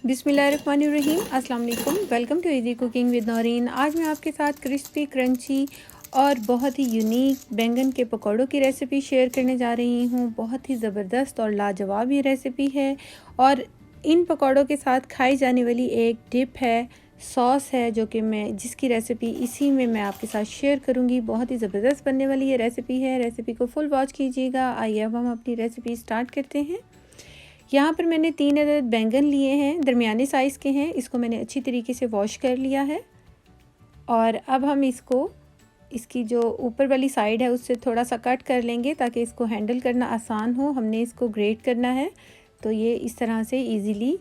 बिस्मिल्लाहिर्रहमानिर्रहीम। अस्सलाम वालेकुम। Welcome to easy cooking with Naureen. आज मैं आपके साथ क्रिस्पी क्रंची और बहुत ही यूनिक बैंगन के पकौड़ों की रेसिपी शेयर करने जा रही हूँ। बहुत ही ज़बरदस्त और लाजवाब ये रेसिपी है और इन पकौड़ों के साथ खाई जाने वाली एक डिप है, सॉस है, जो कि जिसकी रेसिपी इसी में मैं आपके साथ शेयर करूँगी। बहुत ही ज़बरदस्त बनने वाली ये रेसिपी है। रेसिपी को फुल वॉच कीजिएगा। आइए अब हम अपनी रेसिपी स्टार्ट करते हैं। यहाँ पर मैंने 3 अदद बैंगन लिए हैं, दरमियाने साइज़ के हैं। इसको मैंने अच्छी तरीके से वॉश कर लिया है और अब हम इसकी जो ऊपर वाली साइड है उससे थोड़ा सा कट कर लेंगे ताकि इसको हैंडल करना आसान हो। हमने इसको ग्रेट करना है तो ये इस तरह से इजीली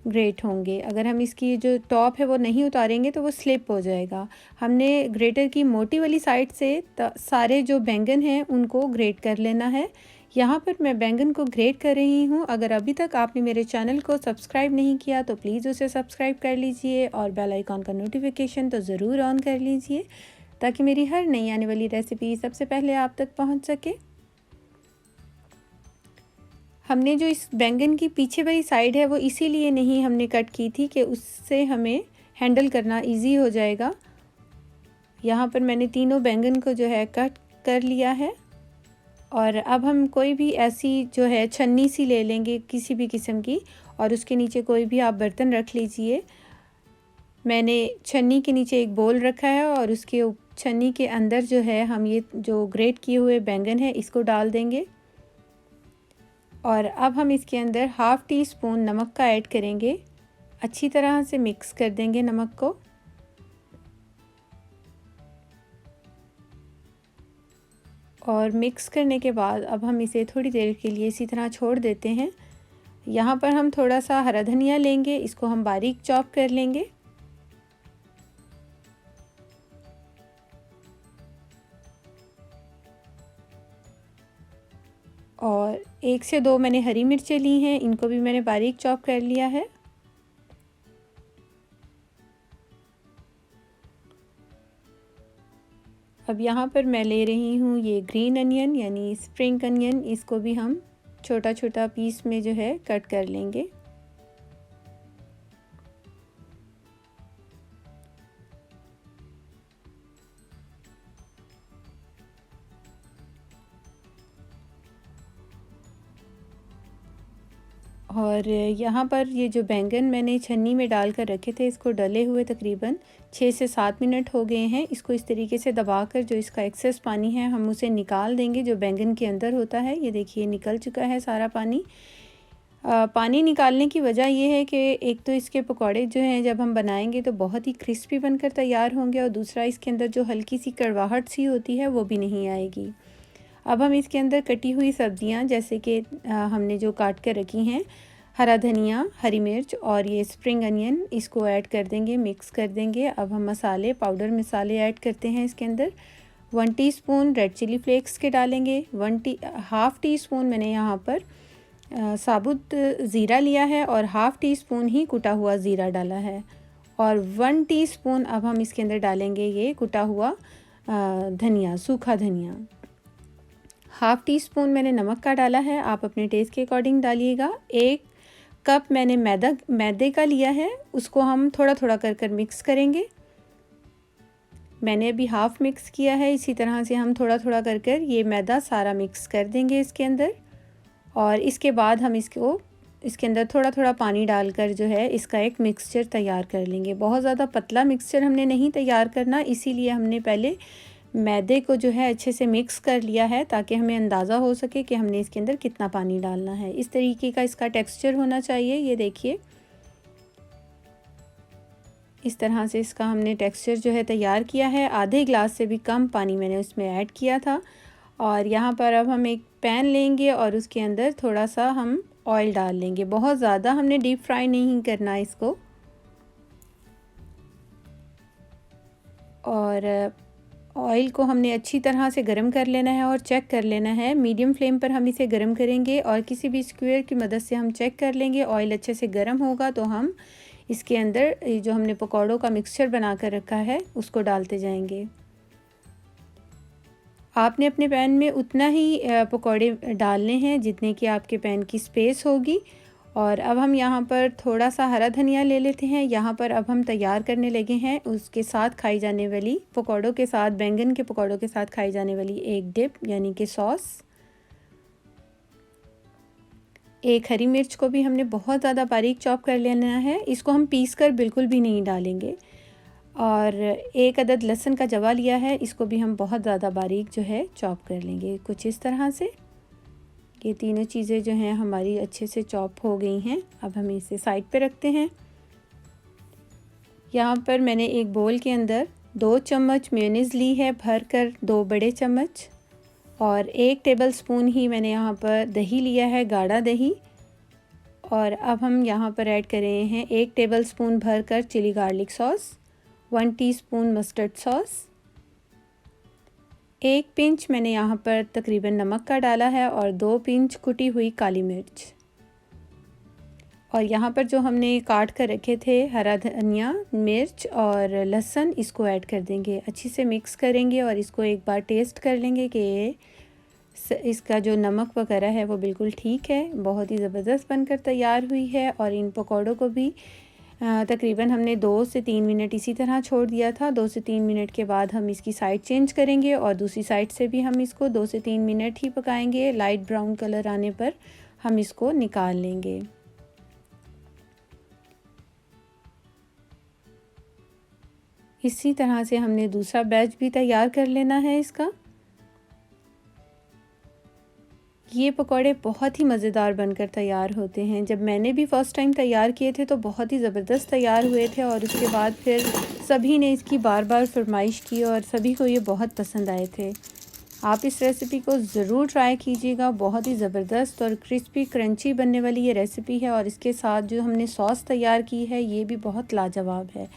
ग्रेट होंगे। अगर हम इसकी जो टॉप है वो नहीं उतारेंगे तो वो स्लिप हो जाएगा। हमने ग्रेटर की मोटी वाली साइड से सारे जो बैंगन हैं उनको ग्रेट कर लेना है। यहाँ पर मैं बैंगन को ग्रेट कर रही हूँ। अगर अभी तक आपने मेरे चैनल को सब्सक्राइब नहीं किया तो प्लीज़ उसे सब्सक्राइब कर लीजिए और बेल आइकॉन का नोटिफिकेशन तो ज़रूर ऑन कर लीजिए ताकि मेरी हर नई आने वाली रेसिपी सबसे पहले आप तक पहुँच सके। हमने जो इस बैंगन की पीछे वाली साइड है वो इसीलिए नहीं हमने कट की थी कि उससे हमें हैंडल करना इजी हो जाएगा। यहाँ पर मैंने तीनों बैंगन को जो है कट कर लिया है और अब हम कोई भी ऐसी जो है छन्नी सी ले लेंगे किसी भी किस्म की और उसके नीचे कोई भी आप बर्तन रख लीजिए। मैंने छन्नी के नीचे एक बोल रखा है और उसके छन्नी के अंदर जो है हम ये जो ग्रेट किए हुए बैंगन है इसको डाल देंगे और अब हम इसके अंदर हाफ़ टी स्पून नमक का ऐड करेंगे। अच्छी तरह से मिक्स कर देंगे नमक को और मिक्स करने के बाद अब हम इसे थोड़ी देर के लिए इसी तरह छोड़ देते हैं। यहाँ पर हम थोड़ा सा हरा धनिया लेंगे, इसको हम बारीक चॉप कर लेंगे और 1 से 2 मैंने हरी मिर्चें ली हैं, इनको भी मैंने बारीक चॉप कर लिया है। अब यहाँ पर मैं ले रही हूँ ये ग्रीन अनियन यानी स्प्रिंग अनियन, इसको भी हम छोटा छोटा पीस में जो है कट कर लेंगे। और यहाँ पर ये जो बैंगन मैंने छन्नी में डाल कर रखे थे इसको डले हुए तकरीबन 6 से 7 मिनट हो गए हैं। इसको इस तरीके से दबाकर जो इसका एक्सेस पानी है हम उसे निकाल देंगे जो बैंगन के अंदर होता है। ये देखिए निकल चुका है सारा पानी। पानी निकालने की वजह ये है कि एक तो इसके पकौड़े जो हैं जब हम बनाएंगे तो बहुत ही क्रिस्पी बनकर तैयार होंगे और दूसरा इसके अंदर जो हल्की सी कड़वाहट सी होती है वो भी नहीं आएगी। अब हम इसके अंदर कटी हुई सब्जियां जैसे कि हमने जो काट कर रखी हैं हरा धनिया, हरी मिर्च और ये स्प्रिंग अनियन, इसको ऐड कर देंगे, मिक्स कर देंगे। अब हम मसाले पाउडर मसाले ऐड करते हैं इसके अंदर। 1 टीस्पून रेड चिली फ्लेक्स के डालेंगे। हाफ़ टी स्पून मैंने यहाँ पर साबुत ज़ीरा लिया है और हाफ़ टी स्पून ही कुटा हुआ ज़ीरा डाला है और 1 टीस्पून अब हम इसके अंदर डालेंगे ये कुटा हुआ धनिया, सूखा धनिया। हाफ़ टी स्पून मैंने नमक का डाला है, आप अपने टेस्ट के अकॉर्डिंग डालिएगा। 1 कप मैंने मैदे का लिया है, उसको हम थोड़ा थोड़ा कर मिक्स करेंगे। मैंने अभी हाफ़ मिक्स किया है, इसी तरह से हम थोड़ा थोड़ा कर ये मैदा सारा मिक्स कर देंगे इसके अंदर और इसके बाद हम इसके अंदर थोड़ा थोड़ा पानी डालकर जो है इसका एक मिक्सचर तैयार कर लेंगे। बहुत ज़्यादा पतला मिक्सचर हमने नहीं तैयार करना, इसीलिए हमने पहले मैदे को जो है अच्छे से मिक्स कर लिया है ताकि हमें अंदाज़ा हो सके कि हमने इसके अंदर कितना पानी डालना है। इस तरीके का इसका टेक्सचर होना चाहिए। ये देखिए इस तरह से इसका हमने टेक्सचर जो है तैयार किया है। आधे गिलास से भी कम पानी मैंने उसमें ऐड किया था और यहाँ पर अब हम एक पैन लेंगे और उसके अंदर थोड़ा सा हम ऑयल डाल लेंगे। बहुत ज़्यादा हमने डीप फ्राई नहीं करना इसको और ऑयल को हमने अच्छी तरह से गर्म कर लेना है और चेक कर लेना है। मीडियम फ्लेम पर हम इसे गर्म करेंगे और किसी भी स्क्वायर की मदद से हम चेक कर लेंगे। ऑयल अच्छे से गर्म होगा तो हम इसके अंदर जो हमने पकौड़ों का मिक्सचर बना कर रखा है उसको डालते जाएंगे। आपने अपने पैन में उतना ही पकौड़े डालने हैं जितने कि आपके पैन की स्पेस होगी और अब हम यहाँ पर थोड़ा सा हरा धनिया ले लेते हैं। यहाँ पर अब हम तैयार करने लगे हैं उसके साथ खाई जाने वाली पकौड़ों के साथ, बैंगन के पकौड़ों के साथ खाई जाने वाली एक डिप यानी कि सॉस। एक हरी मिर्च को भी हमने बहुत ज़्यादा बारीक चॉप कर लेना है, इसको हम पीस कर बिल्कुल भी नहीं डालेंगे। और एक अदद लहसुन का जवा लिया है, इसको भी हम बहुत ज़्यादा बारीक जो है चॉप कर लेंगे कुछ इस तरह से। ये तीनों चीज़ें जो हैं हमारी अच्छे से चॉप हो गई हैं। अब हम इसे साइड पे रखते हैं। यहाँ पर मैंने एक बोल के अंदर 2 चम्मच मेयोनीज़ ली है भर कर, 2 बड़े चम्मच, और 1 टेबलस्पून ही मैंने यहाँ पर दही लिया है, गाढ़ा दही। और अब हम यहाँ पर ऐड कर रहे हैं 1 टेबलस्पून भर कर chilli garlic sauce, 1 teaspoon mustard sauce, 1 pinch मैंने यहाँ पर तकरीबन नमक का डाला है और 2 पिंच कुटी हुई काली मिर्च। और यहाँ पर जो हमने काट कर रखे थे हरा धनिया, मिर्च और लहसुन, इसको ऐड कर देंगे, अच्छी से मिक्स करेंगे और इसको एक बार टेस्ट कर लेंगे कि इसका जो नमक वगैरह है वो बिल्कुल ठीक है। बहुत ही ज़बरदस्त बनकर तैयार हुई है। और इन पकौड़ों को भी तकरीबन हमने 2 से 3 मिनट इसी तरह छोड़ दिया था। 2 से 3 मिनट के बाद हम इसकी साइड चेंज करेंगे और दूसरी साइड से भी हम इसको 2 से 3 मिनट ही पकाएंगे। लाइट ब्राउन कलर आने पर हम इसको निकाल लेंगे। इसी तरह से हमने दूसरा बैच भी तैयार कर लेना है इसका। ये पकौड़े बहुत ही मज़ेदार बनकर तैयार होते हैं। जब मैंने भी फ़र्स्ट टाइम तैयार किए थे तो बहुत ही ज़बरदस्त तैयार हुए थे और उसके बाद फिर सभी ने इसकी बार बार फरमाइश की और सभी को ये बहुत पसंद आए थे। आप इस रेसिपी को ज़रूर ट्राई कीजिएगा। बहुत ही ज़बरदस्त और क्रिस्पी क्रंची बनने वाली ये रेसिपी है। और इसके साथ जो हमने सॉस तैयार की है ये भी बहुत लाजवाब है।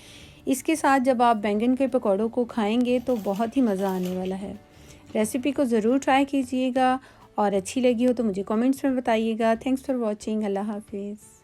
इसके साथ जब आप बैंगन के पकौड़ों को खाएँगे तो बहुत ही मज़ा आने वाला है। रेसिपी को ज़रूर ट्राई कीजिएगा और अच्छी लगी हो तो मुझे कमेंट्स में बताइएगा। Thanks for watching. अल्लाह हाफिज़।